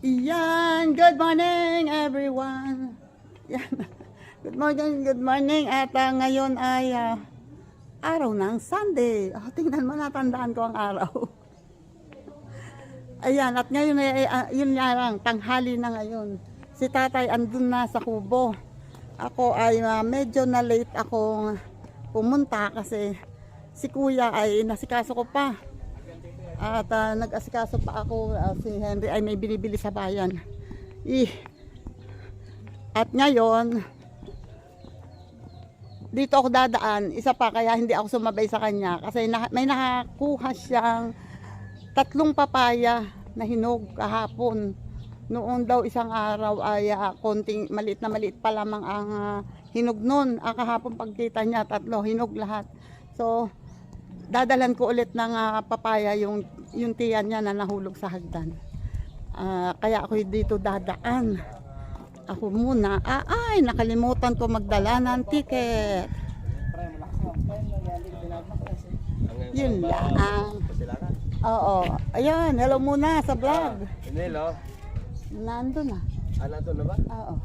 Yan, good morning everyone. Yan. Good morning. At ngayon ay araw ng Sunday. Tingnan mo, natandaan ko ang araw. Ayan, at ngayon ay yun nga lang, tanghali na ngayon. Si tatay andun na sa kubo. Ako ay medyo na late akong pumunta kasi si kuya ay nasikaso ko pa. At nag-asikaso pa ako, si Henry ay may binibili sa bayan. At ngayon, dito ako dadaan, isa pa kaya hindi ako sumabay sa kanya. Kasi may nakakuha siyang 3 papaya na hinog kahapon. Noon daw isang araw ay konting maliit na maliit pa lamang ang hinog nun. Kahapon pagkita niya, 3 hinog lahat. So, dadalan ko ulit ng papaya yung tiyan niya na nahulog sa hagdan. Kaya ako dito dadaan. Ako muna. Ay, nakalimutan ko magdala ng ticket. Yun lang. Oo. Ayan, hello muna sa vlog. Hello. Nandun na. Nandun na ba? Oo.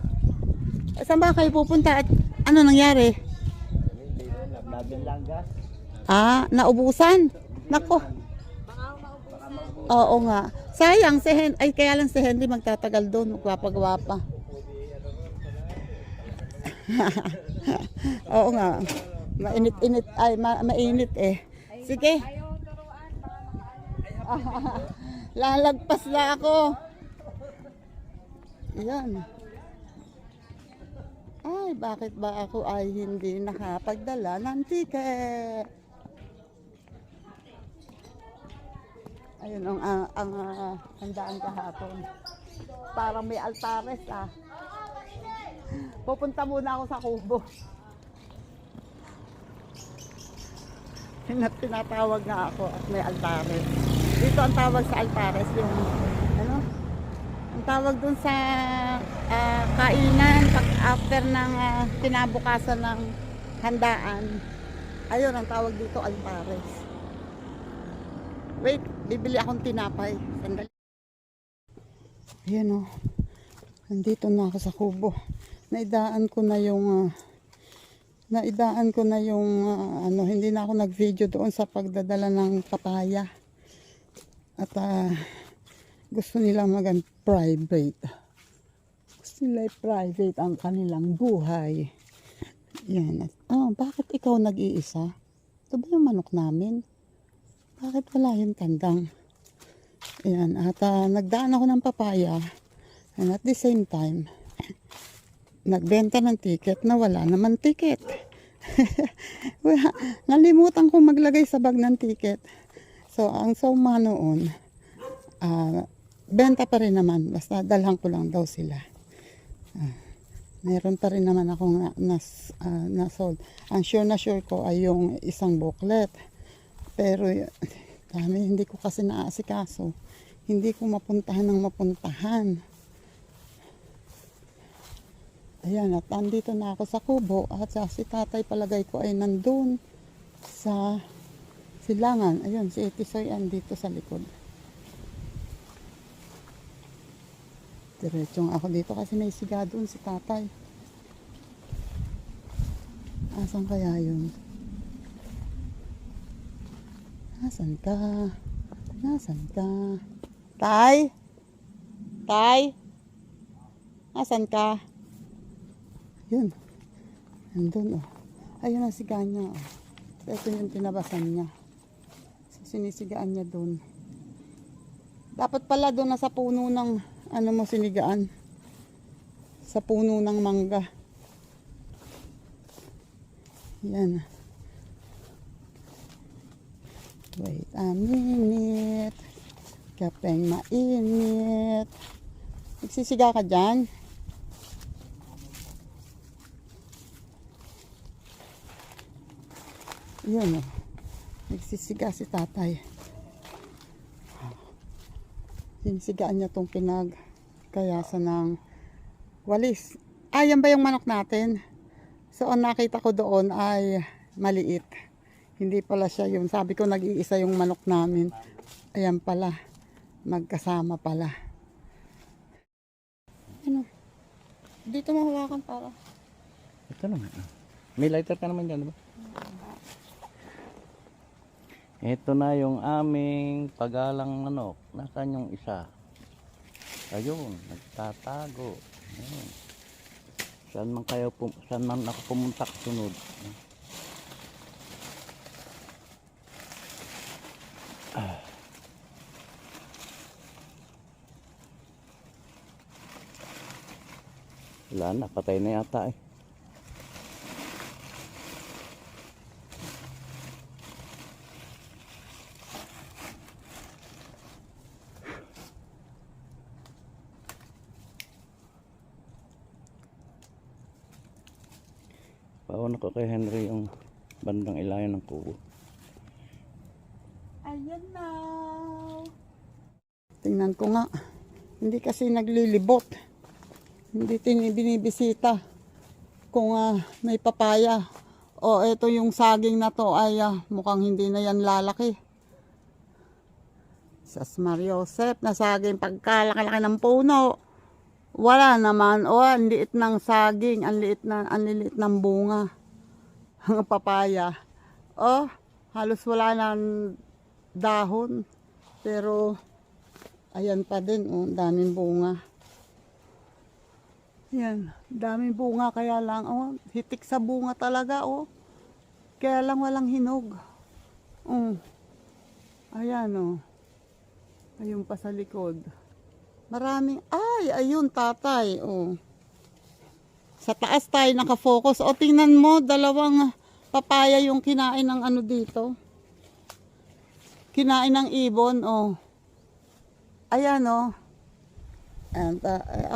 Saan ba kayo pupunta at ano nangyari? Nabilanggas. Naubusan. Nako. Oo nga. Sayang si Henry. Ay, kaya lang si Henry magtatagal doon. Magwapa-gwapa. Oo nga. Mainit-init. Ay, mainit eh. Sige. Lalagpas na ako. Yan. Ay, bakit ba ako ay hindi nakapagdala ng ticket? Ayun ang handaan kahapon. Parang may altares Pupunta muna ako sa kubo. Tinatawag nga ako at may altares. Dito ang tawag sa altares yung ang tawag dun sa kainan pag after ng kinabukasan ng handaan. Ayun ang tawag dito, altares. Wait, bibili akong tinapay. Sandali. Ayan nandito na ako sa kubo. Naidaan ko na yung hindi na ako nag-video doon sa pagdadala ng papaya. At gusto nila private. Gusto nila private ang kanilang buhay. Yan. Bakit ikaw nag-iisa? Ito ba yung manok namin? Bakit wala yung kandang? Ayan. At nagdaan ako ng papaya. And at the same time, nagbenta ng ticket na wala naman ticket. Nalimutan ko maglagay sa bag ng ticket. So, ang soma noon, benta pa rin naman. Basta dalhan ko lang daw sila. Meron pa rin naman akong na-sold. Ang sure ko ay yung isang booklet. Pero, hindi ko kasi naasikaso. Hindi ko mapuntahan ng mapuntahan. Ayan, at andito na ako sa kubo. At si tatay palagay ko ay nandun sa silangan. Ayun, si Etisoy andito sa likod. Diretsong ako dito kasi may siga doon si tatay. Asan kaya yun? Asan ka? Asan ka? Tay? Tay? Asan ka? Yun. Nandun Ayun ang siga niya Ito yung tinabasan niya. So, sinisigaan niya doon. Dapat pala doon na sa puno ng sinigaan. Sa puno ng mangga. Yan. Wait a minute. Kapeng mainit. Nagsisiga ka dyan? Yun nagsisiga si tatay. Sinisigaan niya tong pinagkayasan ng walis. Yan ba yung manok natin? So ang nakita ko doon ay maliit. Hindi pala siya yun. Sabi ko nag-iisa yung manok namin. Ayan pala. Magkasama pala. Ano? Dito mahawakan para. Ito naman. May lighter ka naman dyan, di ba? Ito na yung aming pagalang manok. Nasaan yung isa? Ayun, nagtatago. Ayun. Saan man ako pumunta sunod. Wala na, patay na yata eh. Pauna ko kay Henry yung bandang ilayan ng kubo. Ayan na. Tingnan ko nga. Hindi kasi naglilibot. Hindi binibisita kung may papaya. O ito yung saging na to ay mukhang hindi na yan lalaki. Sas Mariosep na saging pagkalaki-laki ng puno. Wala naman. O ang liit ng saging, ang liit ng bunga. Ang papaya. O halos wala ng dahon. Pero ayan pa din, daming bunga. Yan, daming bunga kaya lang, hitik sa bunga talaga, Kaya lang walang hinog. Ayan, ayun pa sa likod. Maraming, ayun tatay, Sa taas tayo nakafocus. Tingnan mo, dalawang papaya yung kinain ng ano dito. Kinain ng ibon, Ayan, And,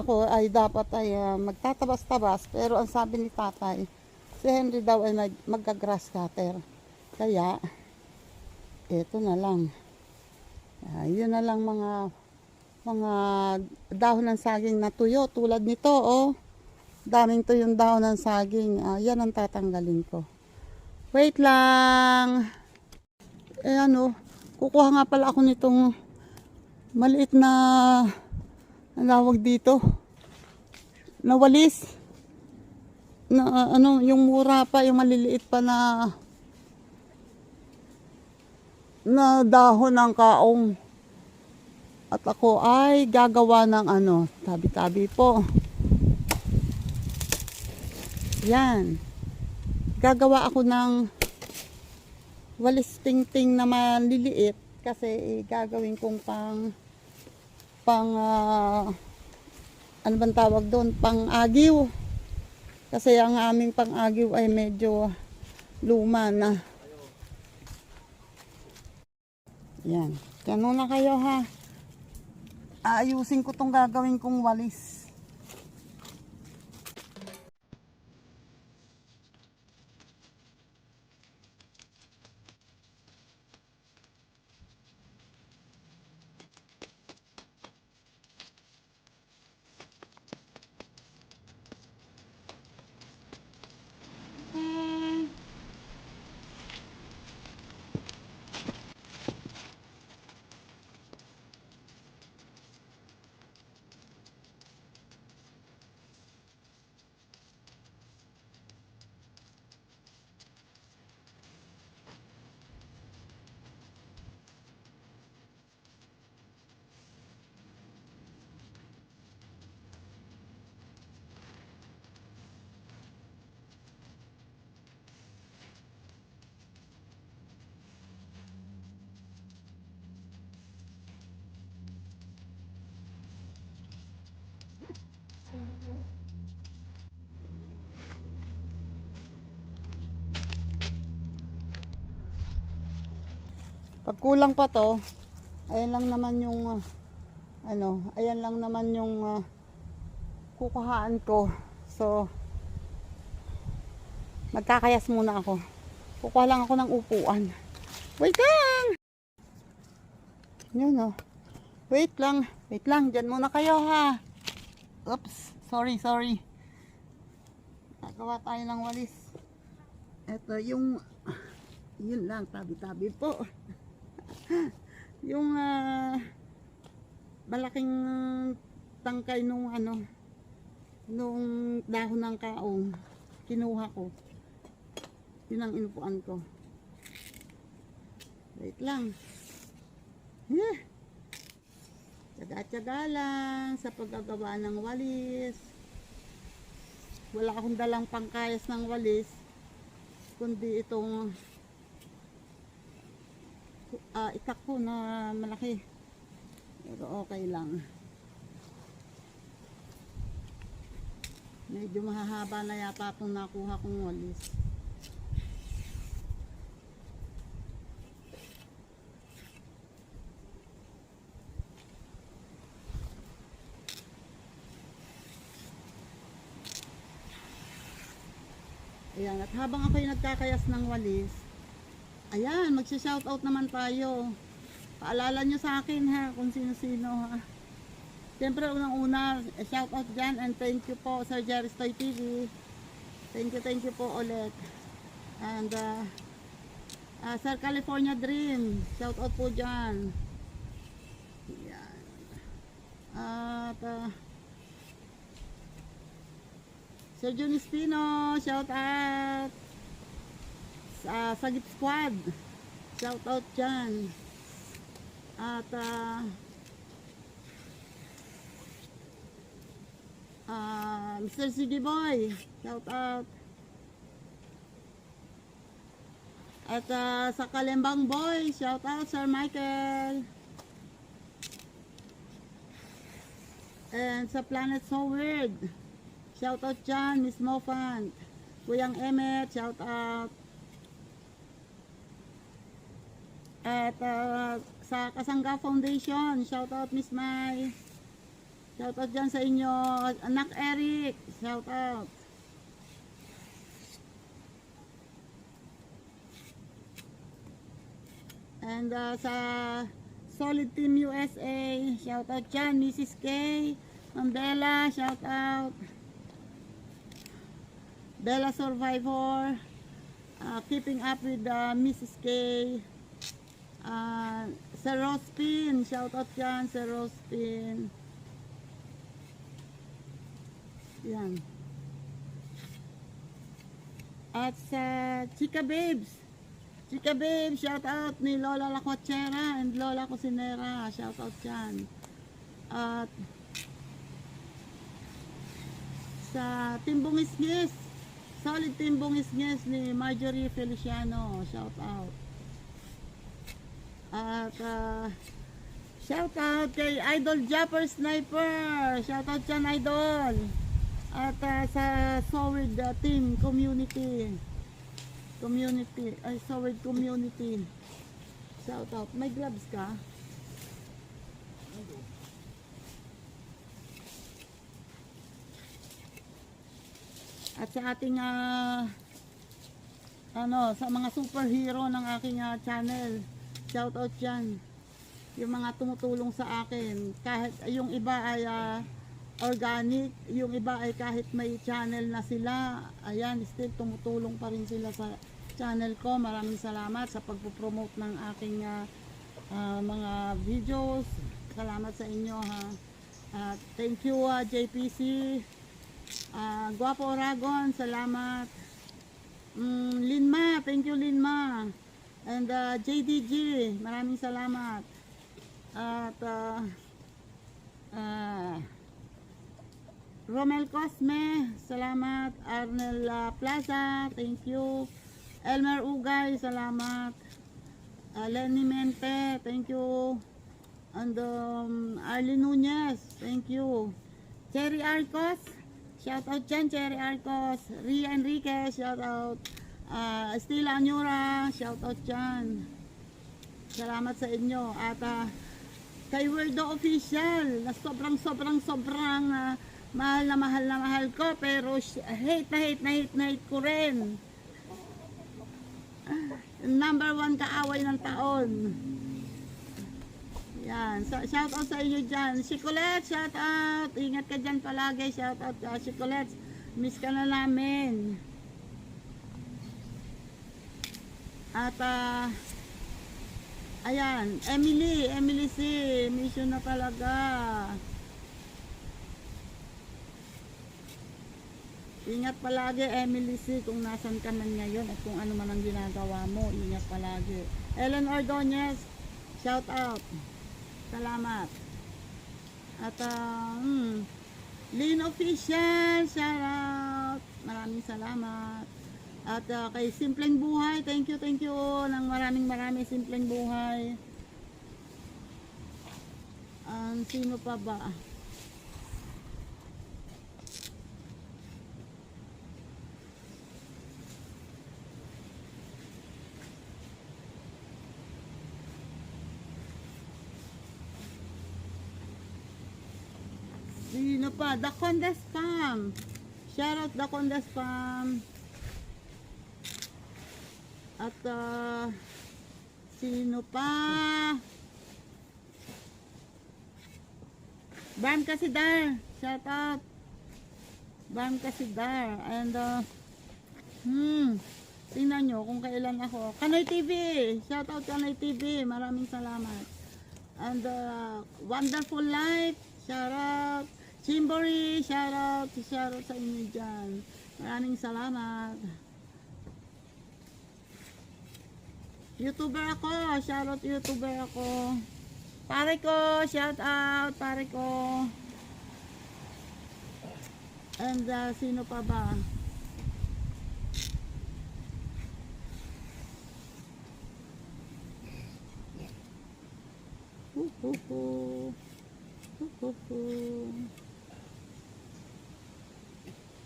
ako ay dapat ay magtatabas-tabas, pero ang sabi ni tatay, si Henry daw ay magka-grass cutter. Kaya, ito na lang. Yun na lang mga dahon ng saging na tuyo, tulad nito, daming tuyong dahon ng saging. Yan ang tatanggalin ko. Wait lang. Kukuha nga pala ako nitong maliit na nawag dito na walis na yung mura pa, yung maliliit pa na dahon ng kaong. At ako ay gagawa ng tabi-tabi po. Yan, gagawa ako ng walis ting-ting na maliliit kasi gagawin kong ano bang tawag doon? Pang-agiw. Kasi ang aming pang-agiw ay medyo luma na. Yan. Ganun na kayo ha. Aayusin ko tong gagawin kong walis. Pag kulang pa to, ayan lang naman yung ayan lang naman yung kukuhaan ko. So magkakayas muna ako. Kukuha lang ako ng upuan. Wait lang. Yun Wait lang. Diyan muna kayo ha. Oops. Sorry. Nagawa tayo ng walis. Ito yung yun lang, tabi-tabi po. Yung malaking tangkay nung nung dahon ng kaong kinuha ko. Yun ang inupuan ko. Wait lang. Tsaga-tsaga lang sa paggagawa ng walis. Wala akong dalang pangkayas ng walis, kundi itong itak ko na malaki. Pero okay lang. Medyo mahahaba na yata itong nakuha kong walis. Ayan, at habang ako'y nagkakayas ng walis, ayan, magsha-shoutout naman tayo. Paalala nyo sa akin ha, kung sino-sino ha. Siyempre, unang-una, shoutout dyan and thank you po, Sir Jerry Stoy TV. Thank you po ulit. And, Sir California Dream, shoutout po dyan. Ayan. At, Sir Jun Espino, shout out. Sagip Squad, shout out dyan. At Mr. CD Boy, shout out. At sa Kalembang Boy, shout out Sir Michael. And sa Planet So Weird, shout out dyan, Miss Mofant. Kuyang Emmet, shout out. At sa Kasangga Foundation, shout out Miss Mai. Shout out dyan sa inyo. Anak Eric, shout out. And sa Solid Team USA, shout out dyan, Mrs. K. Mandela, shout out. Bella Survivor, Keeping Up with Mrs. K. Sir Rospin, shout out dyan, Sir Rospin. Yan. At sa Chika Babes, shout out ni Lola Lacochera and Lola Cosinera, shout out dyan. At sa Timbong Isngis, Solid Timbong Isngis ni Marjorie Feliciano, shout out. At shout out kay Idol Japper Sniper, shout out dyan Idol. At sa Solid Team Community, Solid Community, shout out. May gloves ka? At sa ating sa mga superhero ng aking channel, shout out dyan. Yung mga tumutulong sa akin, kahit yung iba ay organic, yung iba ay kahit may channel na sila, ayan, still tumutulong pa rin sila sa channel ko. Maraming salamat sa pagpo-promote ng aking mga videos. Salamat sa inyo ha. Thank you JPC. Guapo Oragon, salamat. Linma, thank you Linma. And JDG, maraming salamat. At Romel Cosme, salamat. Arnel Plaza, thank you. Elmer Ugay, salamat. Lenny Mente, thank you. And Arlene Nunez, thank you. Cherry Arcos, shout out dyan, Cherry Arcos. Ria Enriquez, shout out. Estela Anyura, shout out dyan. Salamat sa inyo. At kay Wordo Official, na sobrang mahal na mahal ko, pero hate ko rin. Number 1 kaaway ng taon. Yan, shout out sa inyo dyan. Si Colette, shout out. Ingat ka dyan palagi, shout out. Si Colette, miss ka na namin. At ayan, Emily C, miss you na talaga. Ingat palagi, Emily C, kung nasan ka man ngayon at kung ano man ang ginagawa mo. Ingat palagi. Ellen Ordonez, shout out. Salamat. At Lynn Official, shout out. Maraming salamat. At kay Simpleng Buhay, thank you ng maraming Simpleng Buhay. Sino pa ba? Sino pa? The Condes Spam. Shout out The Condes Spam. At sino pa? Bam Kasidar. Shout out. Bam Kasidar. And tingnan nyo kung kailan ako. Kanoy TV. Shout out Kanoy TV. Maraming salamat. And Wonderful Life. Shout out. Chimbori, shout out sa inyo dyan. Maraming salamat. YouTuber ako, shout out YouTuber ako. Pare ko, shout out, pare ko. And sino pa ba?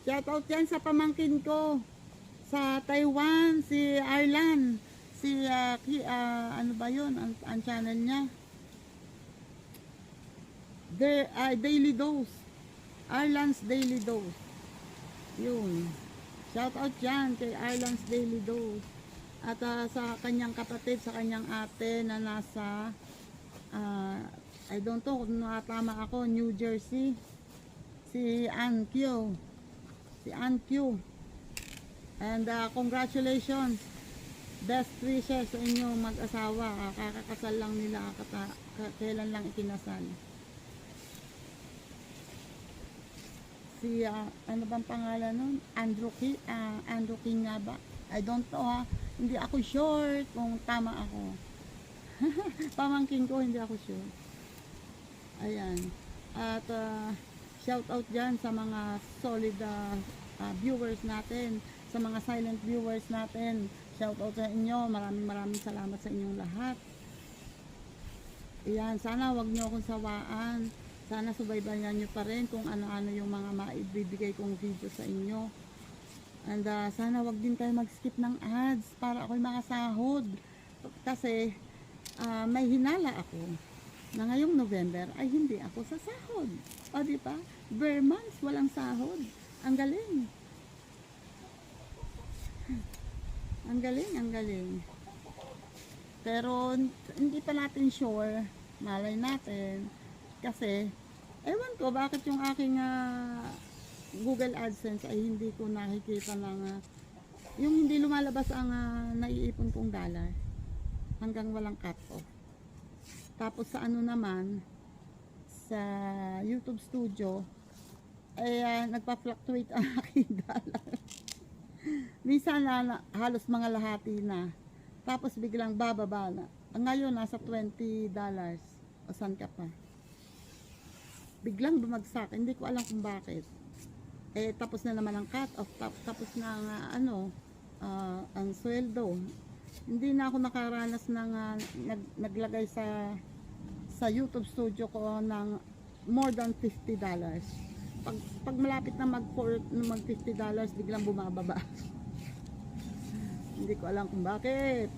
Shout out yan sa pamangkin ko sa Taiwan, si Arlan, si ano ba yun, ang channel niya, Daily Dose, Arlan's Daily Dose, yun. Shout out yan kay Arlan's Daily Dose. At sa kanyang kapatid, sa kanyang ate na nasa I don't know kung tama ako, New Jersey, si Ann Q. Si Ann Q. And congratulations. Best wishes sa inyong mag-asawa. Kakakasal lang nila. Kailan lang ikinasal. Si, ano bang pangalan nun? Andrew King nga ba? I don't know ha. Hindi ako sure kung tama ako. Pamangkin ko, hindi ako sure. Ayan. At, shout out dyan sa mga solid viewers natin, sa mga silent viewers natin. Shout out sa inyo. Maraming salamat sa inyong lahat. Ayan, sana wag nyo akong sawaan. Sana subaybayan nyo pa rin kung ano-ano yung mga maibibigay kong video sa inyo. And sana wag din kayo mag-skip ng ads para ako'y makasahod. Kasi may hinala ako na ngayong November ay hindi ako sasahod. O di ba? Bare months walang sahod. Ang galing. Ang galing. Pero hindi pa natin sure. Malay natin. Kasi ewan ko bakit yung aking Google AdSense ay hindi ko nakikita ng yung hindi lumalabas ang naiipon kong dollar hanggang walang cut off. Tapos sa ano naman, sa YouTube Studio ay nagpa-fluctuate ang aking dollar. Minsan halos mga lahati na. Tapos biglang bababa na. Ngayon nasa $20. O saan ka pa? Biglang bumagsak. Hindi ko alam kung bakit. Tapos na naman ang cut off. Tapos na ang sweldo. Hindi na ako nakaranas ng naglagay sa YouTube Studio ko ng more than $50. Pag malapit na mag $50, biglang bumababa. Hindi ko alam kung bakit.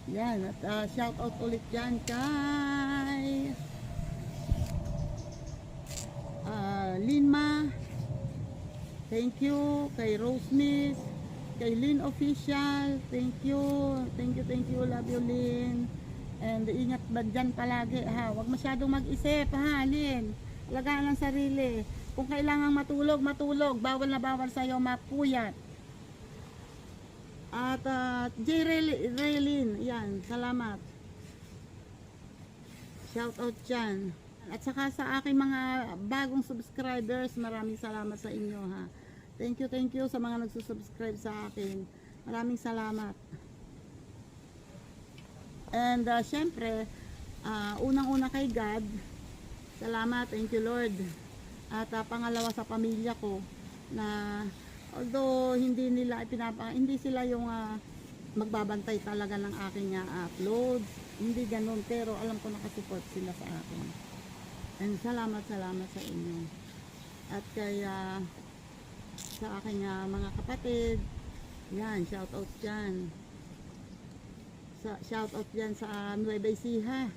Yan, at shout out ulit dyan kay Linma. Thank you. Kay Rosemith. Kay Lynn Official. Thank you. Love you, Lynn. And ingat ba dyan palagi ha. Huwag masyadong mag-isip ha, Lynn. Alagaan ang sarili. Kung kailangan matulog. Bawal na bawal sa'yo mapuyat. At J. Raylin. Yan, salamat. Shout out dyan. At saka sa aking mga bagong subscribers, maraming salamat sa inyo ha. Thank you sa mga nagsusubscribe sa akin. Maraming salamat. And syempre, unang-una kay God, salamat, thank you Lord. At pangalawa sa pamilya ko na although hindi sila yung magbabantay talaga ng aking uploads, hindi ganun, pero alam ko nakasupport sila sa akin. And salamat sa inyo. At kaya sa aking mga kapatid, yan, shout out dyan. Shout out dyan sa Nueva Ecija.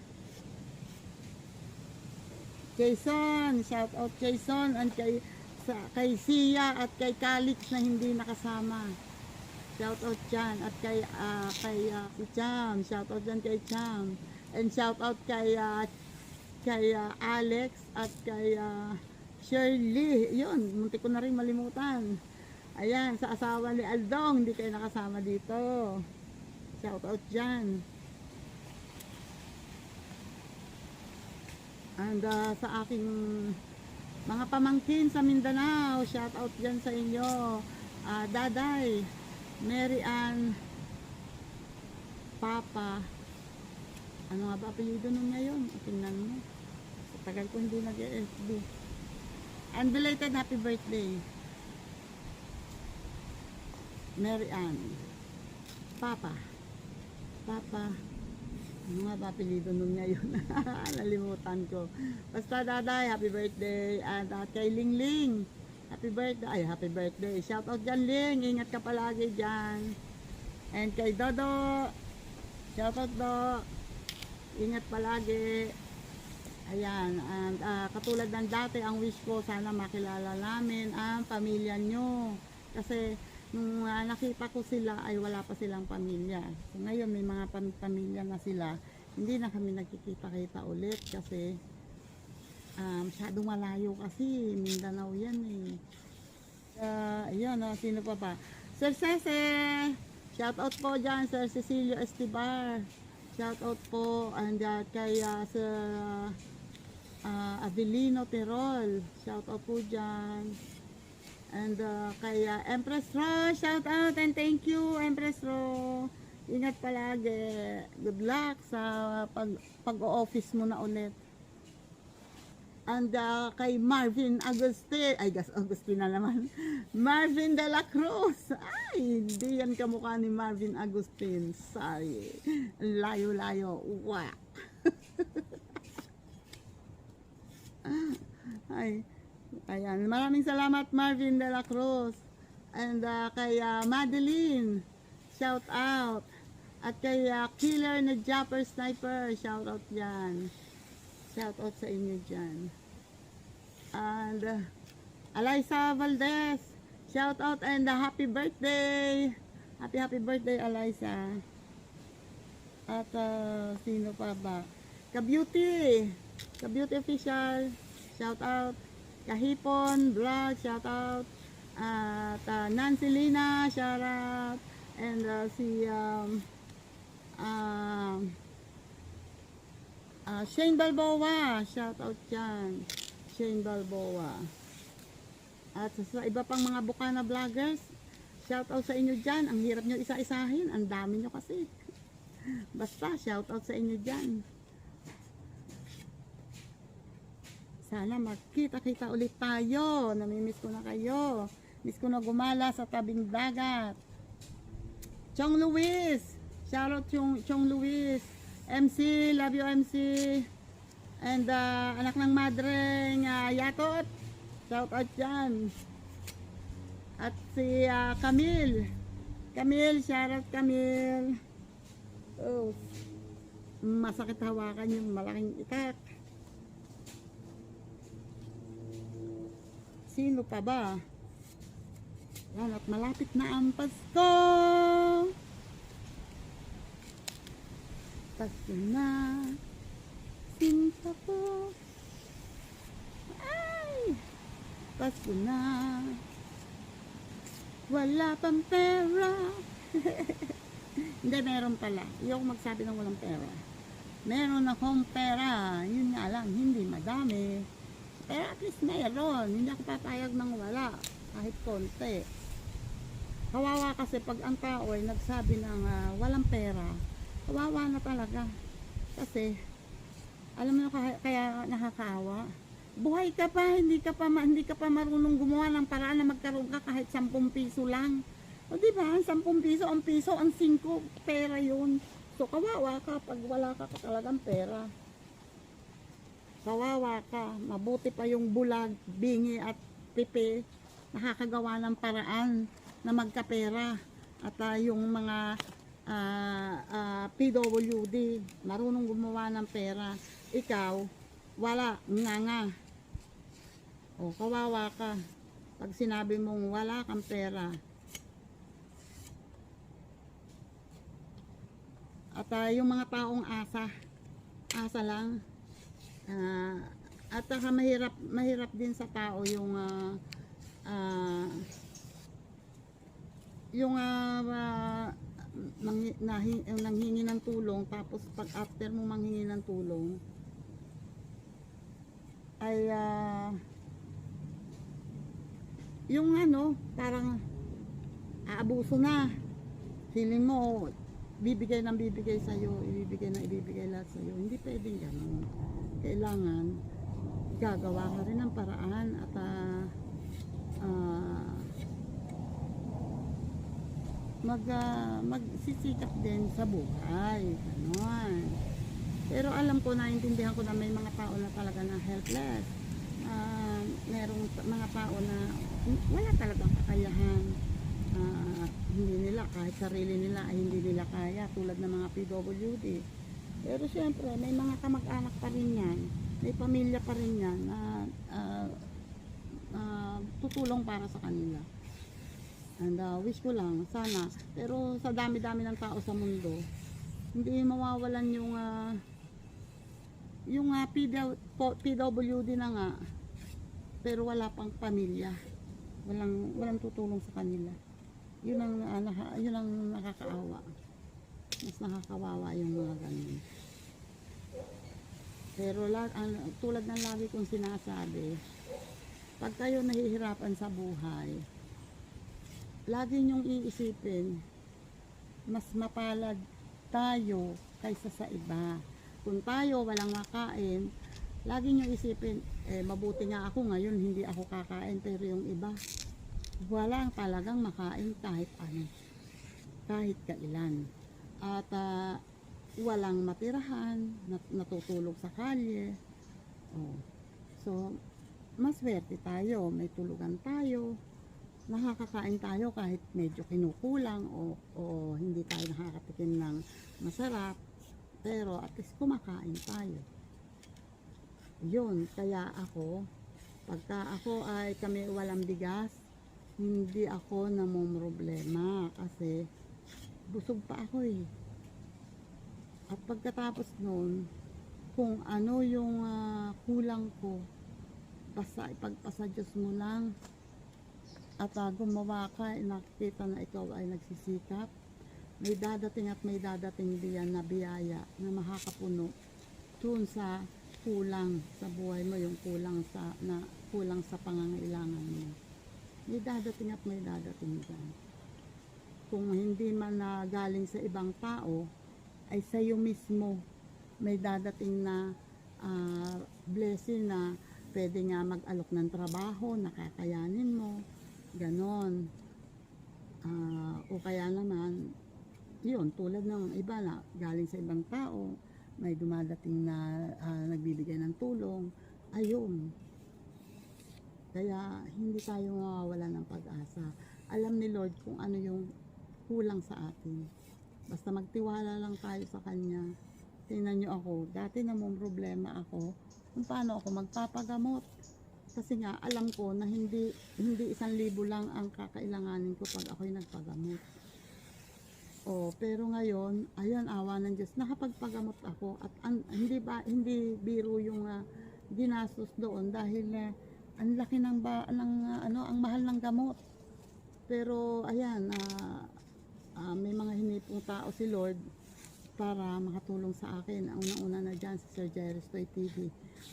Jason, shout out Jason, and kay Sia at kay Calix na hindi nakasama. Shout out dyan. At kay Cham, shout out dyan kay Cham. And shout out kay Alex at kay Shirley. Yun, munti ko na rin malimutan. Ayan, sa asawa ni Aldong, hindi kayo nakasama dito. Shout out dyan. And sa aking mga pamangkin sa Mindanao, shout out dyan sa inyo. Daday, Mary Ann, Papa, ano nga ba apelido nun ngayon? Tingnan mo. Sa tagal ko hindi nag-FB. And belated happy birthday. Mary Ann, Papa, ano nga ba apelido nun ngayon? Nalimutan ko. Basta Daday, happy birthday. And kay Lingling, happy birthday. Shout out dyan Ling, ingat ka palagi dyan. And kay Dodo, shout out Do, ingat palagi. Ayan, and katulad ng dati, ang wish ko, sana makilala namin ang pamilya nyo. Kasi nung nakita ko sila ay wala pa silang pamilya. So ngayon may mga pamilya na sila. Hindi na kami nagkikita-kita ulit kasi masyadong malayo kasi Mindanao yan eh. Ayan, sino pa ba? Sir Cese, shout out po dyan, Sir Cecilio Estibar. Shout out po and kay Sir Avelino Terol. Shout out po dyan. And kay Empress Ro, shout out and thank you Empress Ro. Ingat palagi. Good luck sa pag-o-office mo na ulit. And kay Marvin Agustin, Agustin na naman. Marvin de la Cruz. Ay, hindi yan kamukha ni Marvin Agustin. Sorry. Layo-layo. Wow. Ay. Ayan, maraming salamat Marvin de la Cruz. And kay Madeline, shout out. At kay Killer na Japper Sniper, shout out yan. Shout out sa inyo dyan. And Eliza Valdez, shout out and happy birthday. Happy birthday Eliza. At sino pa ba? Ka-Beauty Official, shout out. Kahipon Vlog, shout out. At Nancy Lina, shout out. And si Shane Balboa, shout out dyan. Shane Balboa. At sa iba pang mga Bukana vloggers, shout out sa inyo dyan. Ang hirap nyo isa-isahin, ang dami nyo kasi. Basta shout out sa inyo dyan. Sana magkita-kita ulit tayo. Namimiss ko na kayo. Miss ko na gumala sa tabing dagat. Chong Luis. Shout out Chong Luis. MC, love you MC. And anak ng madreng Yatot. Shout out dyan. At si Camille. Shout out Camille. Oh, masakit hawakan yung malaking itak. Sino pa ba? Yan, at malapit na ang Pasko. Pasko na. Sinta ko. Ay! Pasko na. Wala pang pera. Hindi, meron pala. Ayoko magsabi ng walang pera. Meron akong pera. Yun nga lang, hindi madami. madami. Pero at least mayroon. Hindi ako papayag ng wala. Kahit konti. Kawawa kasi pag ang tao ay nagsabi ng walang pera, kawawa na talaga. Kasi, alam mo kaya nakakaawa. Buhay ka pa, hindi ka pa marunong gumawa ng paraan na magkaroon ka kahit 10 piso lang. O di ba? 10 piso, ang 5, pera yun. So kawawa ka pag wala ka talagang pera. Kawawa ka. Mabuti pa yung bulag, bingi at pipi nakakagawa ng paraan na magkapera. At yung mga PWD marunong gumawa ng pera. Ikaw, wala, nga. O kawawa ka pag sinabi mong wala kang pera. At yung mga taong asa lang. At mahirap din sa tao yung nanghingi ng tulong, tapos pag after mo manghingi ng tulong ay yung parang aabuso na. Feeling mo bibigay sa'yo, ibibigay lahat sa'yo. Hindi pwedeng gano'n. Kailangan gagawa ka rin ng paraan at magsisikap din sa buhay. Gano'n. Pero alam ko, naintindihan ko na may mga tao na talaga na helpless. Merong mga tao na wala talagang kakayahan. Hindi nila, kahit sarili nila ay hindi nila kaya, tulad ng mga PWD. Pero syempre may mga kamag-anak pa rin yan, may pamilya pa rin yan na tutulong para sa kanila. And wish ko lang sana, pero sa dami-dami ng tao sa mundo, hindi mawawalan yung PWD na nga, pero wala pang pamilya, walang tutulong sa kanila. Yun ang nakakaawa. Mas nakakawawa yung mga ganun. Pero tulad ng lagi kong sinasabi, pag kayo nahihirapan sa buhay, lagi nyong iisipin, mas mapalad tayo kaysa sa iba. Kung tayo walang makain, lagi nyong isipin, mabuti nga ako ngayon, hindi ako kakain, pero yung iba, wala talagang makain kahit ano, kahit kailan. At walang matirahan, natutulog sa kalye. So mas swerte tayo, may tulugan tayo, nakakakain tayo kahit medyo kinukulang o hindi tayo nakakatikim ng masarap, pero at least kumakain tayo. Yun, kaya pagka ako ay kami walang bigas, hindi ako namomroblema kasi busog pa ako eh. At pagkatapos nun, kung ano yung kulang ko, basta ipagpasa Diyos mo lang. At gumawa ka, nakikita na ikaw ay nagsisikap, may dadating diyan na biyaya na makakapuno dun sa kulang sa buhay mo, yung kulang sa pangangailangan mo. May dadating dyan. Kung hindi man na galing sa ibang tao, ay sa iyo mismo may dadating na blessing na pwede nga mag-alok ng trabaho, nakakayanin mo, ganon. O kaya naman, yun, tulad ng iba na galing sa ibang tao, may dumadating na nagbibigay ng tulong, ayun. Kaya hindi tayo mawawala ng pag-asa. Alam ni Lord kung ano yung kulang sa atin. Basta magtiwala lang tayo sa Kanya. Tingnan nyo ako, dati namang problema ako kung paano ako magpapagamot. Kasi nga alam ko na hindi 1,000 lang ang kakailanganin ko pag ako'y nagpagamot. Pero ngayon, ayan, awa ng Diyos, nakapagpagamot ako at hindi biro yung ginastos doon dahil ang laki ang mahal ng gamot. Pero ayan, may mga hinipong tao si Lord para makatulong sa akin. Ang unang-una na dyan si Sir Jerry Stoy TV.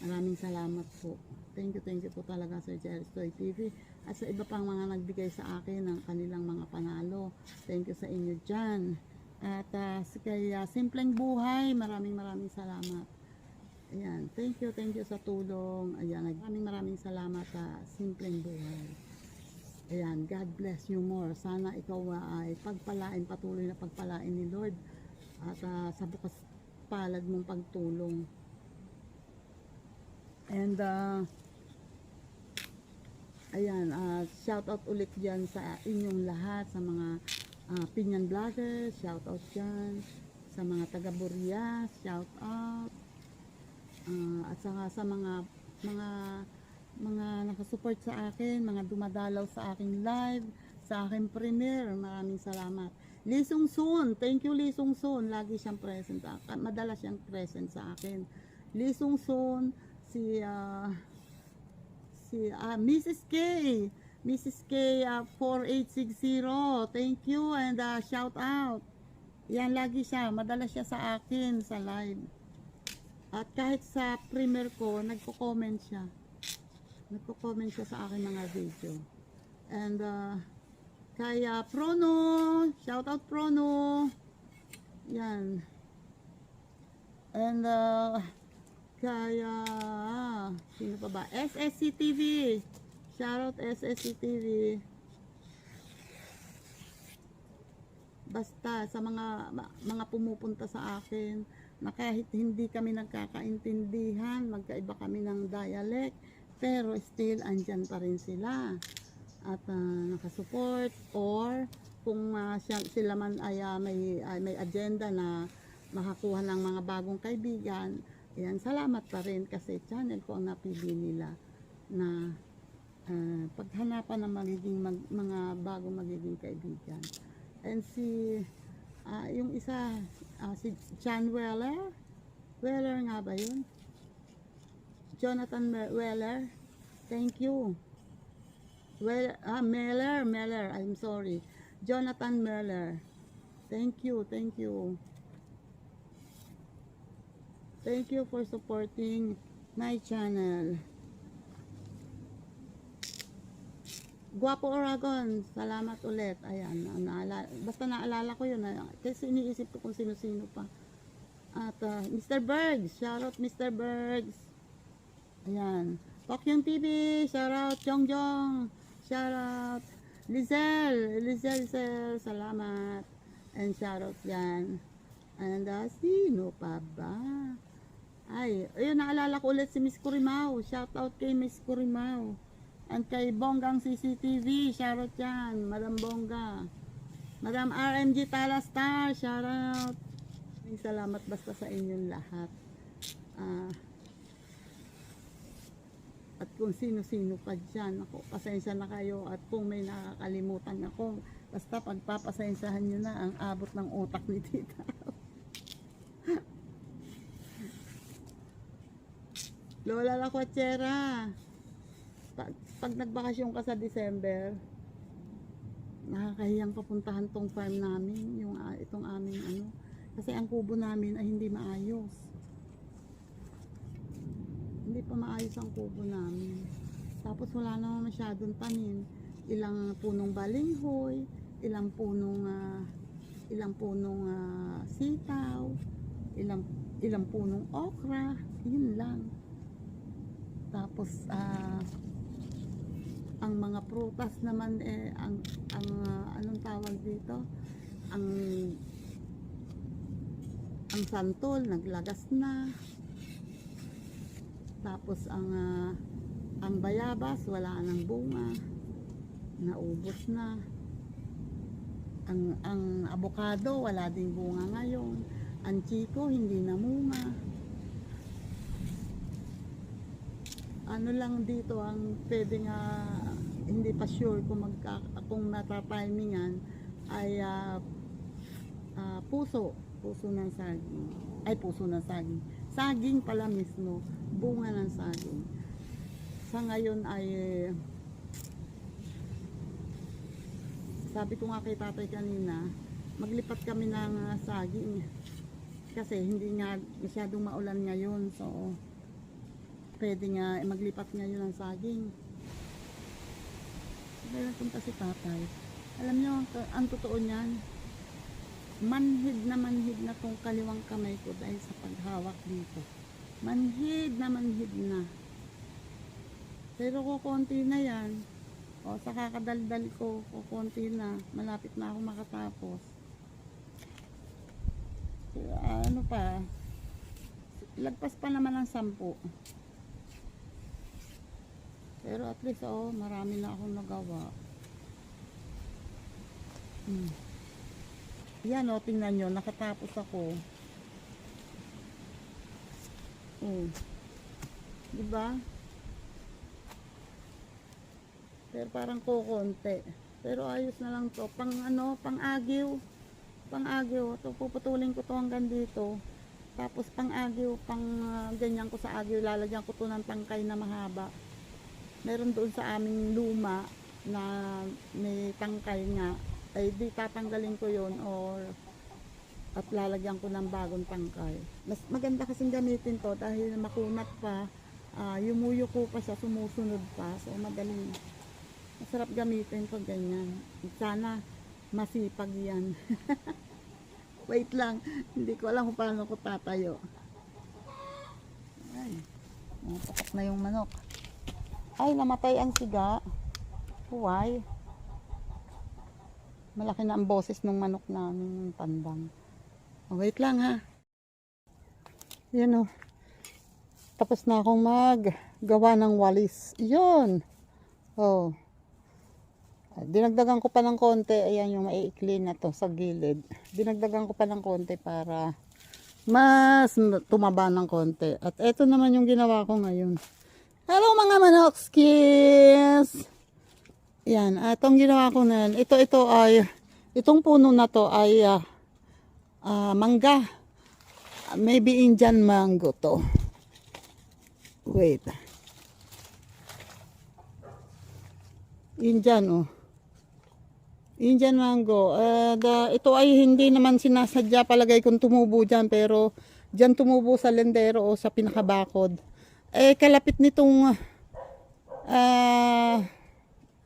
Maraming salamat po. Thank you po talaga Sir Jerry's Toy TV at sa iba pang mga nagbigay sa akin ng kanilang mga panalo. Thank you sa inyo dyan. At kay Simpleng Buhay, maraming salamat. Ayan, thank you sa tulong. Ayan, maraming salamat sa Simpleng Buhay. Ayan, God bless you more. Sana ikaw ay patuloy na pagpalain ni Lord at sa bukas palad mong pagtulong. And ayan, shout out ulit dyan sa inyong lahat, sa mga Pinyan Vloggers, shout out dyan, sa mga taga Burias, shout out, at saka sa mga nakasupport sa akin, mga dumadalaw sa aking live, sa aking premiere, maraming salamat. Lee Sung Soon, thank you Lee Sung Soon, lagi siyang present, madalas siyang present sa akin. Lee Sung Soon, si Mrs. K 4860, thank you and shout out. Yan, lagi siya, madalas siya sa akin sa live. At kahit sa premiere ko, nagko-comment siya sa akin mga video. And kay Prono, shout out Prono. Yan. And kaya sino pa ba? SSC TV. Shoutout SSC TV. Basta sa mga pumupunta sa akin na kahit hindi kami nagkakaintindihan, magkaiba kami ng dialect, pero still andyan pa rin sila at nakasupport, or kung sila man ay may agenda na makakuha ng mga bagong kaibigan. Ayan, salamat pa rin kasi channel ko ang napili nila na paghanapan ng mga bagong magiging kaibigan. And yung isa, si John Weller nga ba yun? Jonathan Weller, thank you. Meller, I'm sorry. Jonathan Meller, thank you. Thank you for supporting my channel. Guapo Oragon, salamat ulit. Ayan, basta naalala ko yun. Kasi iniisip ko kung sino-sino pa. At Mr. Bergs, shoutout Mr. Bergs. Ayan. Pokyong TV, shoutout Jongjong. Shoutout Lizelle, salamat. And shoutout yan. And sino pa ba? Ay, ayun, naalala ko ulit si Miss Kurimao. Shoutout kay Miss Kurimao. And kay Bonggang CCTV, shoutout yan, Madam Bongga. Madam RMG Talastar, shoutout. Salamat basta sa inyong lahat. At kung sino-sino pa dyan, ako, pasensya na kayo. At kung may nakakalimutan ako, basta pagpapasensyahan nyo na ang abot ng utak ni Tita. Lola La Coachera, pag nagbakasyon ka sa December, nakakahiyang papuntahan tong farm namin, itong aming kasi ang kubo namin ay hindi maayos. Hindi pa maayos ang kubo namin. Tapos wala naman masyadong tanim. Ilang punong balinghoy, ilang punong sitaw, ilang punong okra, yun lang. Tapos ang mga prutas naman anong tawag dito, ang santol naglagas na. Tapos ang bayabas wala nang bunga, naubos na. Ang avocado wala ding bunga ngayon. Ang chiko hindi namunga. Ano lang dito ang pwedeng hindi pa sure kung matatimingan ay puso ng saging. Puso ng saging. Saging pala mismo, bunga ng saging. Sa ngayon ay sabi ko nga kay tatay kanina, maglipat kami ng saging kasi hindi nga masyadong maulan ngayon. So pwede nga maglipat ngayon ng saging. Kaya punta si tatay. Alam nyo, ang totoo niyan, manhid na tong kaliwang kamay ko dahil sa paghawak dito. Manhid na. Pero kukunti na yan. O sa kakadaldal ko, kukunti na. Malapit na ako makatapos. Ano pa? Lagpas pa naman ang 10. Pero at least marami na akong nagawa. Yan tingnan nyo, nakatapos ako. Diba? Pero parang kukonti. Pero ayos na lang to. Pang-agiw. Ito, puputulin ko to hanggang dito. Tapos pang-agiw, ganyan ko sa agiw. Lalagyan ko to ng tangkay na mahaba. Meron doon sa aming luma na may tangkay nga. Ay di tatanggalin ko yon at lalagyan ko ng bagong tangkay. Mas maganda kasing gamitin to dahil makunat pa. Yumuyuko pa siya, sumusunod pa. So madaling. Masarap gamitin pag ganyan. Sana masipag yan. Wait lang. Hindi ko alam kung paano ko tatayo. Ay. Napatak na yung manok. Ay, namatay ang siga. Why? Malaki na ang boses ng manok namin pandang. Wait lang ha. Yan tapos na akong maggawa ng walis. Yun. Dinagdagan ko pa ng konti. Ayan yung maiikli na to sa gilid. Dinagdagan ko pa ng konti para mas tumaba ng konti. At eto naman yung ginawa ko ngayon. Hello mga manokskis! Yan, itong ginawa ko na yan. Itong puno na to ay mangga. Maybe Indian mango to. Wait. Indian Indian mango. Ito ay hindi naman sinasadya palagay kung tumubo dyan, pero dyan tumubo sa lendero o sa pinakabakod. Kalapit nitong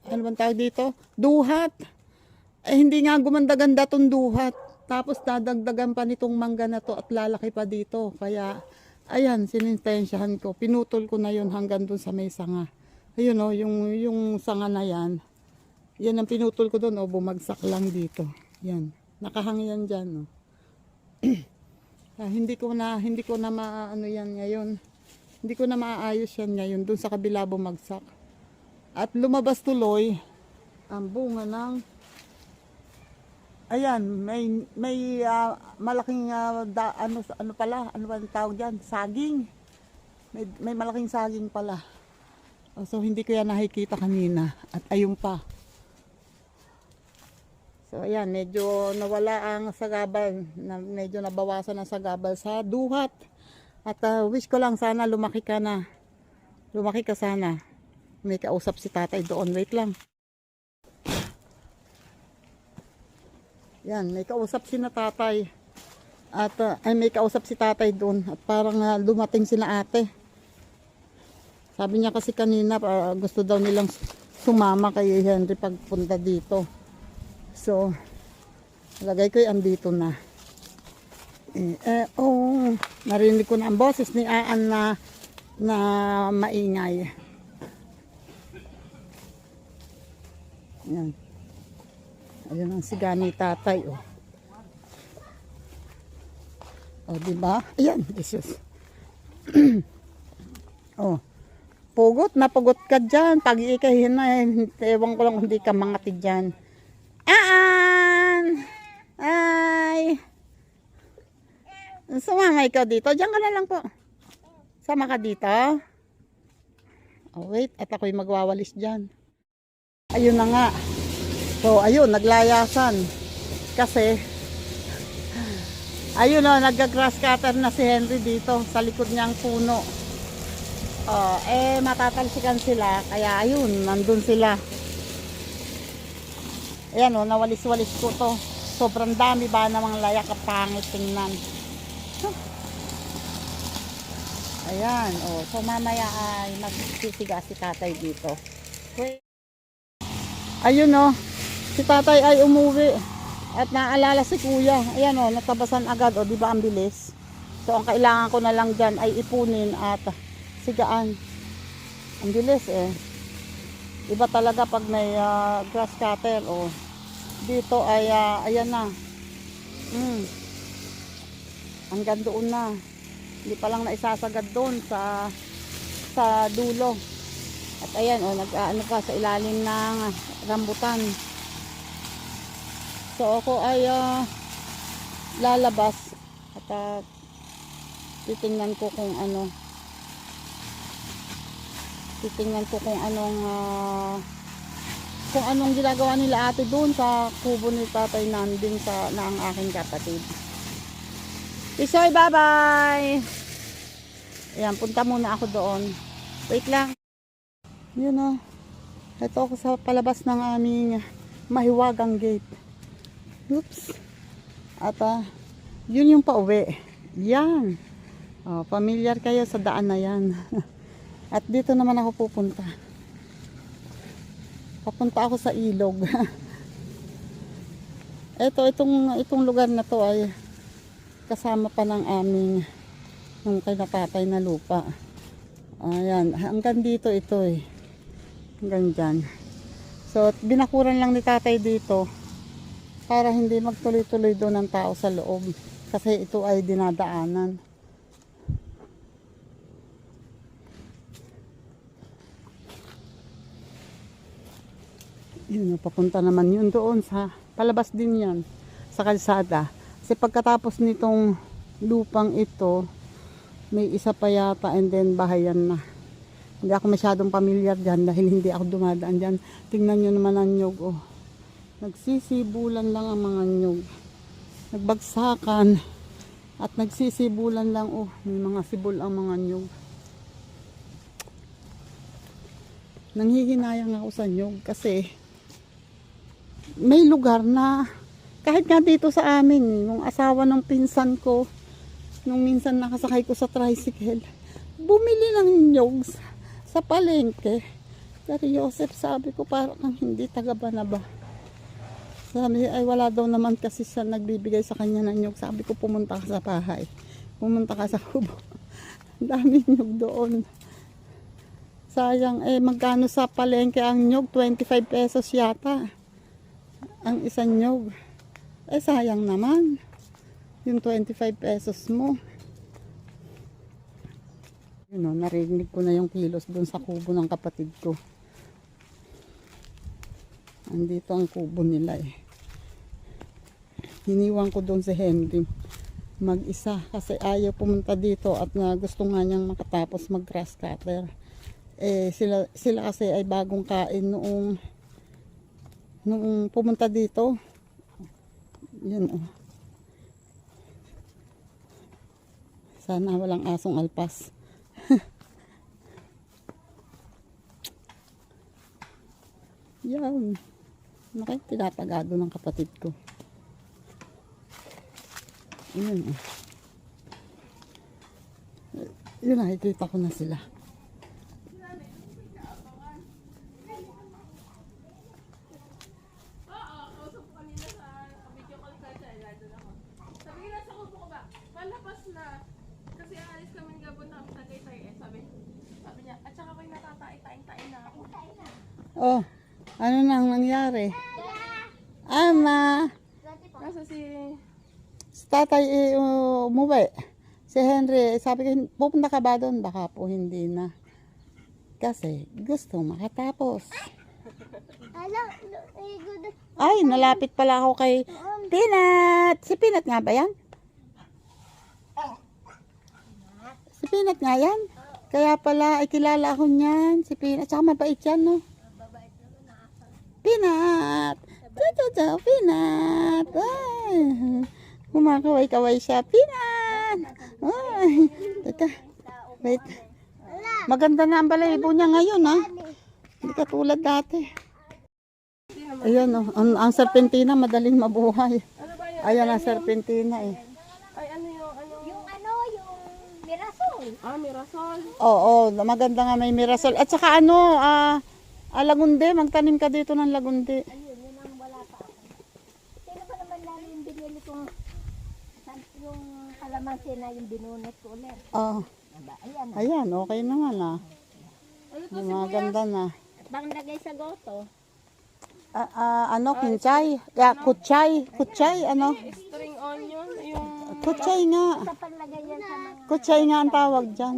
ano bang tawag dito? Duhat. Hindi nga gumanda-ganda tong duhat. Tapos dadagdagan pa nitong mangga na to at lalaki pa dito. Kaya ayan, sinintensyahan ko. Pinutol ko na yun hanggang dun sa may sanga. Ayun yung sanga na yan. Yan ang pinutol ko doon, bumagsak lang dito. Yan, nakahang yan dyan. Hindi ko na maano yan ngayon. Hindi ko na maayos yan ngayon. Doon sa kabila bumagsak. At lumabas tuloy ang bunga ng ayan, may malaking ano ba tawag diyan? Saging. May malaking saging pala. So hindi ko yan nakikita kanina at ayun pa. So ayan, medyo nawala ang sagabal, medyo nabawasan ang sagabal sa duhat. At wish ko lang sana lumaki ka na. Lumaki ka sana. May kausap si tatay doon. Wait lang. Yan, may kausap si na tatay. At may kausap si tatay doon. At parang dumating sina ate. Sabi niya kasi kanina gusto daw nilang sumama kay Henry pagpunta dito. So, lagay ko andito na. Narinig ko na ang boses ni Aan na maingay. Yan. Ayun ang siga ni tatay. Diba? Ayan, Jesus. Pugot, napugot ka dyan. Pag iikahin na, ewan ko lang hindi ka mangati dyan. Aan! Ay! Sumama ikaw dito. Diyan ka na lang po. Sama ka dito. Wait, at ako'y magwawalis dyan. Ayun na nga. So, ayun, naglayasan. Kasi, ayun nagga-grass cutter na si Henry dito sa likod niyang puno. Matatalsikan sila. Kaya, ayun, nandun sila. Ayan nawalis-walis ko to. Sobrang dami ba namang layak at pangit tingnan. Ayan, oh. So mamaya ay magsisiga si tatay dito. Wait. Ayun oh, si tatay ay umuwi at naalala si kuya. Ayan oh, natabasan agad oh, di ba ang bilis? So ang kailangan ko na lang dyan ay ipunin at sigaan. Ang bilis eh. Iba talaga pag may grass cutter oh. Dito ay ayan na. Hanggang doon na. Hindi pa lang naisasagad doon sa dulo. At ayan oh, nag-aano pa sa ilalim ng rambutan. So ako ay lalabas at titingnan ko kung ano. Titingnan ko kung anong ginagawa nila ate doon sa kubo ni tatay nandin na ang aking kapatid. Isoy, bye-bye! Ayan, punta muna ako doon. Wait lang. Yun o. Ito ako sa palabas ng aming mahiwagang gate. Oops. At yun yung pauwi. Yan. Familiar kayo sa daan na yan. At dito naman ako pupunta. Papunta ako sa ilog. Itong lugar na to ay kasama pa ng aming nung kay natatay na lupa. Ayan, hanggang dito ito eh. Hanggang dyan. So, binakuran lang ni tatay dito para hindi magtuloy-tuloy doon ng tao sa loob. Kasi ito ay dinadaanan. Yun, papunta naman yun doon sa palabas din yan sa kalsada. Kasi pagkatapos nitong lupang ito, may isa pa yata and then bahayan na. Hindi ako masyadong pamilyar dyan dahil hindi ako dumadaan dyan. Tingnan nyo naman ang nyug. Oh. Nagsisibulan lang ang mga nyug. Nagbagsakan at nagsisibulan lang. Oh, may mga sibol ang mga nyug. Nanghihinayang ako sa nyug kasi may lugar na kahit nga dito sa amin, yung asawa ng pinsan ko, nung minsan nakasakay ko sa tricycle, bumili ng nyog sa palengke. Pero Joseph, sabi ko parang hindi taga-Banaba. Sabi ay wala daw naman kasi siya nagbibigay sa kanya ng nyog. Sabi ko pumunta ka sa bahay. Pumunta ka sa kubo. Daming nyog doon. Sayang magkano sa palengke ang nyog? 25 pesos yata. Ang isang nyog. Sayang naman. Yung 25 pesos mo. Yun o, narinig ko na yung kilos doon sa kubo ng kapatid ko. Andito ang kubo nila eh. Hiniwan ko doon si Henry mag-isa kasi ayaw pumunta dito at gusto nga niyang makatapos mag grass cutter. Sila kasi ay bagong kain noong pumunta dito. Yan oh. Sana walang asong alpas. Yan. Tinatagado ng kapatid ko. Yan oh. Yun, nakikita ko na sila. Oh, ano nang nangyari? Ama! Kasi Si tatay umuwi. Si Henry, sabi ko, pupunta ka ba doon? Baka po hindi na. Kasi gusto makatapos. Ay, nalapit pala ako kay Peanut. Si Peanut nga ba yan? Si Peanut nga yan? Kaya pala, ay kilala ako niyan. Si Peanut. Tsaka mabait yan, no? Peanut! Chow, Peanut! Ay! Kumakaway-kaway siya. Peanut! Ay! Teka. Wait. Maganda na ang balahibo niya ngayon, ha? Hindi katulad dati. Ayan, oh. Ang serpentina, madaling mabuhay. Ayan ang serpentina, eh. ay yung mirasol. Mirasol. Oo, maganda nga may mirasol. At saka ano, lagundi, magtanim ka dito ng lagundi. Ayun, yun ang wala pa ako. Sino ba naman lalo yung binili kong yung kalamansi na yung binunot ko ulit? Oh, Aba, ayan. ayan, okay naman Maganda na. Bang lagay sa goto. Ano, kinchay? Kutsay, ano? String onion. Yung Kutsay nga. Sa panlagay yan sa mga... Kutsay nga ang tawag dyan.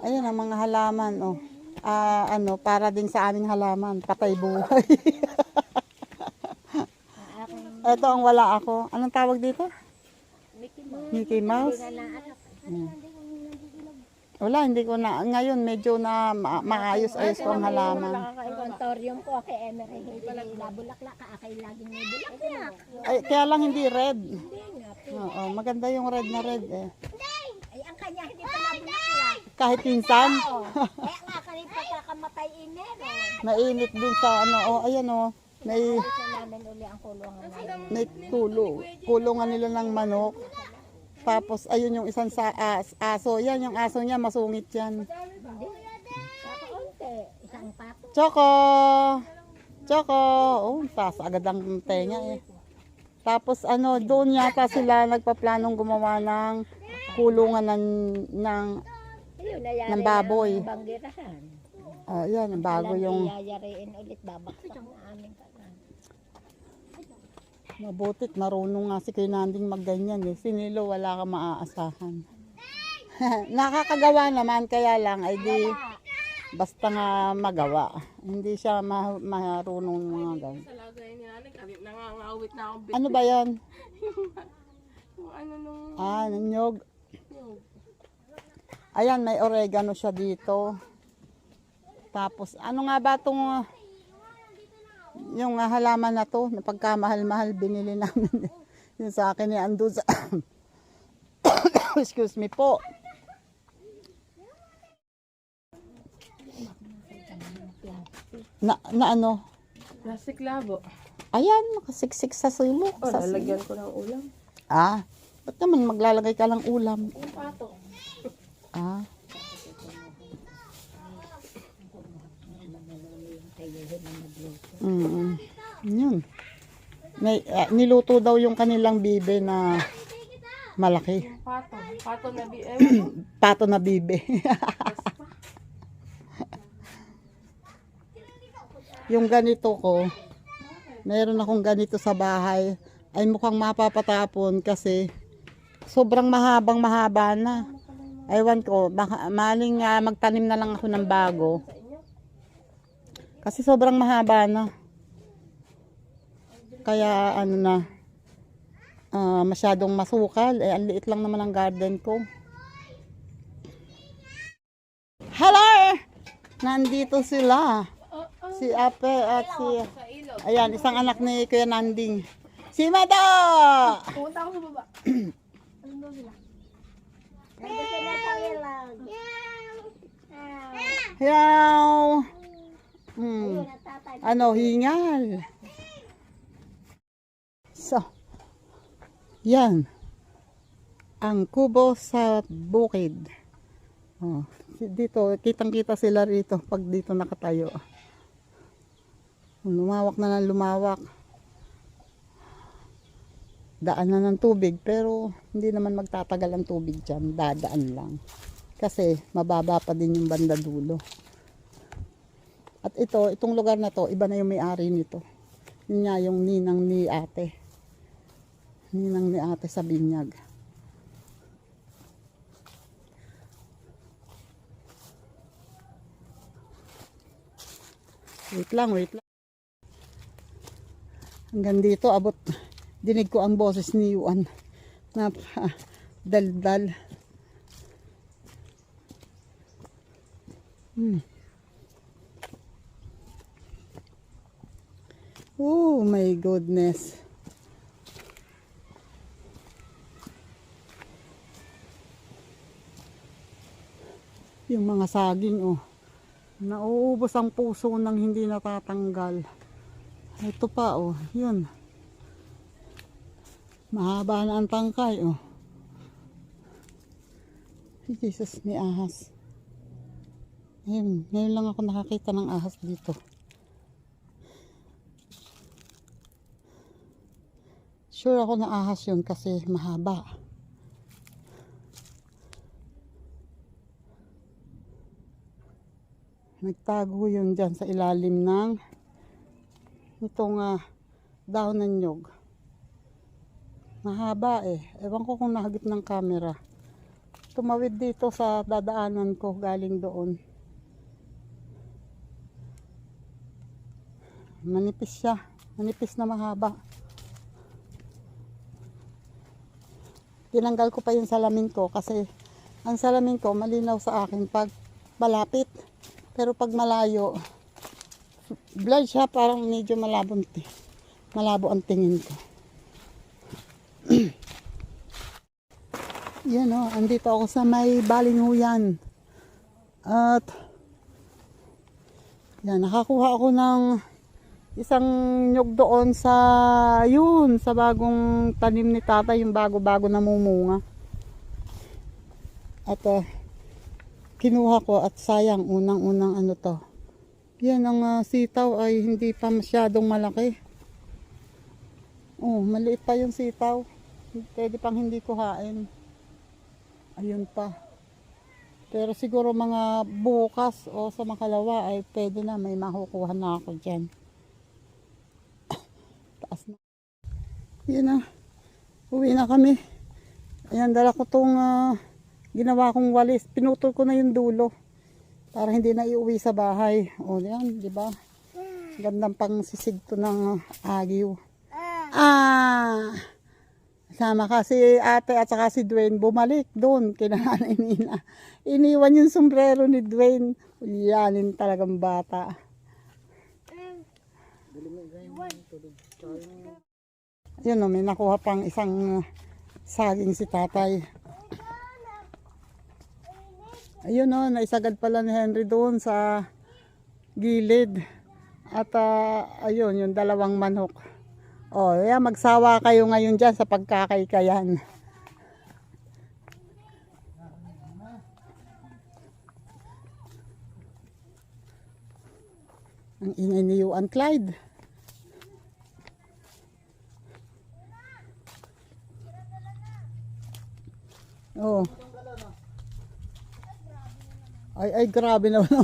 Ayun ang mga halaman, oh. Ano, para din sa aming halaman, patay buhay. Ito ang wala ako. Anong tawag dito? Mickey Mouse. Wala, hindi ko na. Ngayon, medyo na maayos-ayos ko ang halaman. Kontorium ko kay Emery. Hindi labulak-lak. Kay laging may bulaklak. Ay, kaya lang hindi red. Oo, maganda yung red na red eh. Ay, ang kanya hindi pa labulak-lak. Kahit minsan, Kaya nga kanina pagkakamatay Enero. mainit dun sa ano, oh, ayan oh. May Gusto namin uli ang kulungan namin. kulungan nila ng manok. Tapos ayun yung isang aso. Yan yung aso niya, masungit yan. Hindi. Kakaunti. Isang pato. Choco. Oh, taas agad ang tenga eh. Tapos ano, doon yata sila nagpaplanong gumawa ng kulungan ng Ayun, nayari ng baboy. ang banggirahan. Yan, bago yung Iyayariin ulit babaksak na aming kanan. mabutit. Marunong nga si Kuya Nanding magganyan eh. Sinilo, wala ka maaasahan. Nakakagawa naman, kaya lang ay di basta nga magawa. Hindi siya marunong mga ganun. sa lagay ni nanay, nangangawit na akong Ano ba yan? yung ano nung Nanyog. Ayan, may oregano siya dito. Tapos, ano nga ba itong yung halaman na to, na pagkamahal-mahal binili namin. Yung sa akin ni ando sa excuse me po. Na ano? plastic labo. Ayan, nakasiksik sa sumo. Sa Lalagyan ko ng ulam. Ba't naman maglalagay ka ng ulam? Yung pato. Ah. Yun. Niluto daw yung kanilang bibe na malaki. Yung pato. Pato na Pato na bibe. Yung ganito ko, meron akong ganito sa bahay, ay mukhang mapapatapon kasi sobrang mahaba na. Ewan ko, maling magtanim na lang ako ng bago. Kasi sobrang mahaba na. Kaya ano na, masyadong masukal. Ang liit lang naman ang garden ko. Hello! Nandito sila. Si Ape at si... Ayan, isang anak ni Kuya Nanding. Si Mado! Pumunta ako sa baba. Ano daw sila? Hello! Ano, hingal. So, yan. Ang kubo sa bukid. Dito, kitang-kita sila rito pag dito nakatayo. Lumawak na ng lumawak. Daan na ng tubig, pero hindi naman magtatagal ang tubig dyan. Dadaan lang. Kasi mababa pa din yung banda dulo. At itong lugar na to, iba na yung may-ari nito. Yun nga yung ninang ni ate. Ninang ni ate sa binyag. Wait lang. Hanggang dito, abot. Dinig ko ang boses ni Yuan. Daldal. Oh my goodness. Yung mga saging, oh. Nauubos ang puso nang hindi natatanggal. Ito pa, oh. Yun. Mahaba na ang tangkay, oh. Jesus, may ahas. Ayun, ngayon lang ako nakakita ng ahas dito. Sure ako na ahas yun kasi mahaba. Nagtago yun dyan sa ilalim ng itong dahon ng nyog. Mahaba eh. Ewan ko kung nahagip ng camera. Tumawid dito sa dadaanan ko galing doon. Manipis siya. Manipis na mahaba. Tinanggal ko pa yung salamin ko kasi ang salamin ko malinaw sa akin pag malapit. Pero pag malayo, blurred siya, parang medyo malabo ang tingin ko. Yan o, andito ako sa may Balinghuyan. At yan, nakakuha ako ng isang nyog doon sa sa bagong tanim ni tatay, yung bago-bago na mumunga. At kinuha ko at sayang, unang-unang ano to. Yan, ang sitaw ay hindi pa masyadong malaki. Oh, maliit pa yung sitaw. Pwede pang hindi kuhain. Ayun pa. Pero siguro mga bukas o sa makalawa ay pwede na, may makukuha na ako dyan. Taas na. Yan na. Uwi na kami. Ayan, dala ko tong ginawa kong walis. Pinutol ko na yung dulo para hindi na iuwi sa bahay. O yan, di ba? Gandang pang sisig to ng agiw. Sama kasi ate at saka si Dwayne bumalik doon kina Nanay Nina. Iniwan yung sombrero ni Dwayne. Ulyanin talagang bata. Yun o, may nakuha pang isang saging si tatay. Ayun o, naisagad pala ni Henry doon sa gilid. At ayun, yung dalawang manok. O, yan, magsawa kayo ngayon dyan sa pagkakaykayan. Ang ingay ni Yuan Clyde. Oh. Ay, grabe naman.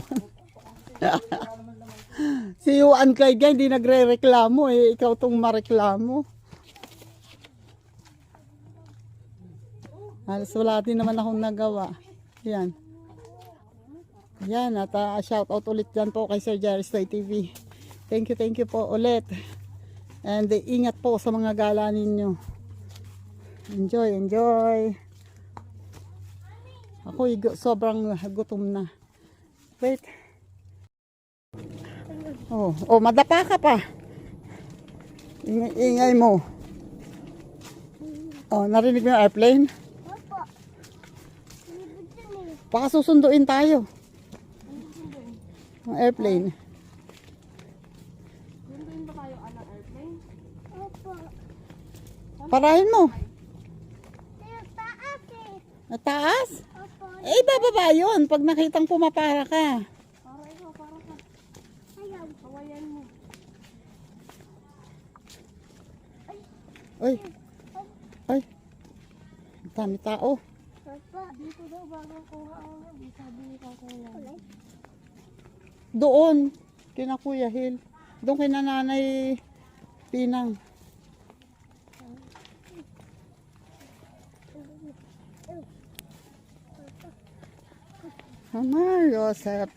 Si Yuan Clyde yan, hindi nagre-reklamo eh. Ikaw tong mareklamo. Halos wala din naman akong nagawa. Yan. Yan, at shout out ulit dyan po kay Sir Jerry Stoy TV. Thank you po ulit. And ingat po sa mga gala ninyo. Enjoy. Ako sobrang gutom na. Wait. Oh, madapa ka pa. Ingay mo. Oh, narinig mo yung airplane? Opo. Baka susunduin tayo. Ang airplane. Sunduin ba kayo anak airplane? Opo. Parahin mo. Taas eh. Nataas? Opo. Eh, bababa yun. Pag nakitang pumapara ka. Para ikaw, para ka. Ayaw. Hawayan mo. Ay. Ang dami tao. Papa, dito daw bago kuha ang sabi ni Kuya. Doon. Kina Kuya Hill. Doon kina Nanay Pinang. Mama, Joseph.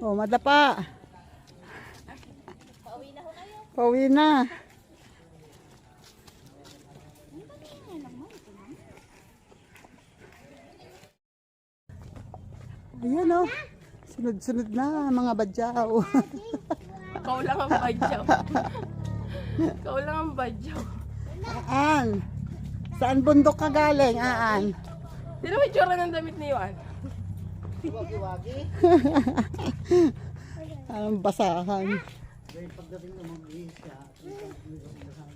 Oh, madapa. Pauwi na. Ayan o. Sunod-sunod na mga badyaw. Ikaw lang ang badyaw. Ikaw lang ang badyaw. Aan. Saan bundok ka galing, Aan? Sino may tsura ng damit ni Juan? Anong basahan?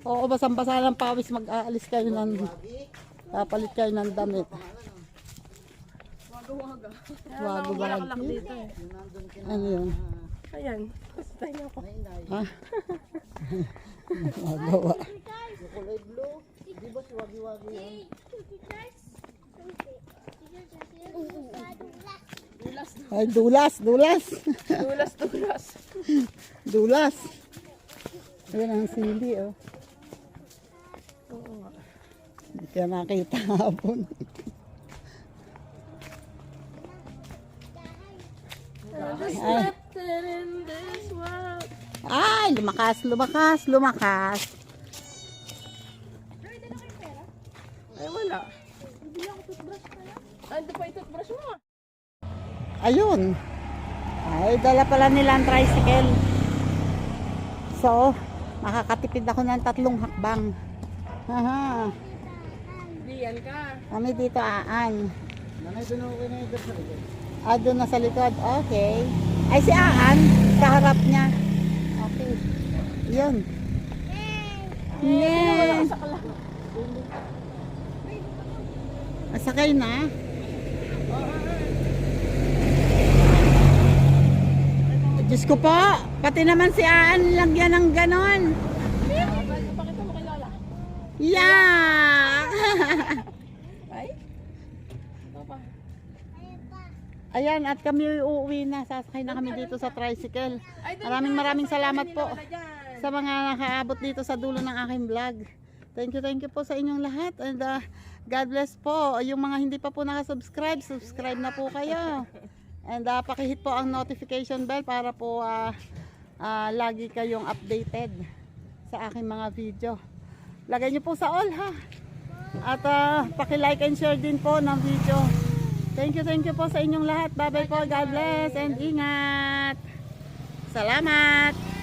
Oo, basang-basa ng pawis, mag-aalis kayo ng Papalit kayo ng damit. Waga-waga. Wago-wago. dito eh. Ano yun? Ayan. Basta niyo ako. Ha? Magawa. Ay, dulas, dulas. Dulas-dulas. Dulas. Ayan ang sili, oh. Oo nga. Hindi ka nakita hapon. Reflected in this world. Ay, lumakas, lumakas, lumakas. Ay, wala. Ando pa yung toothbrush mo. Ayun. Ay, dala pala nila ang tricycle. So, makakatipid ako ng 3 hakbang. Haha. Diyan ka. Kami dito aan. Ah, doon na sa likod. Okay. Ay, si Aan. Kaharap niya. Okay. Yun. Yay! Masakay na. Diyos ko po, pati naman si Aan lagyan ng ganon. Pakita mo kay Lola. Yeah! Ay? Ito pa. Ayan, at kami uuwi na. Sasakay na kami dito sa tricycle. Ay, doon Maraming salamat po Lola dyan. sa mga nakaabot dito sa dulo ng aking vlog. Thank you po sa inyong lahat. And God bless po. Yung mga hindi pa po nakasubscribe, subscribe na po kayo. And pakihit po ang notification bell para po lagi kayong updated sa aking mga video. Lagay niyo po sa all ha. At paki-like and share din po ng video. Thank you po sa inyong lahat. Bye bye po. God bless and ingat. Salamat.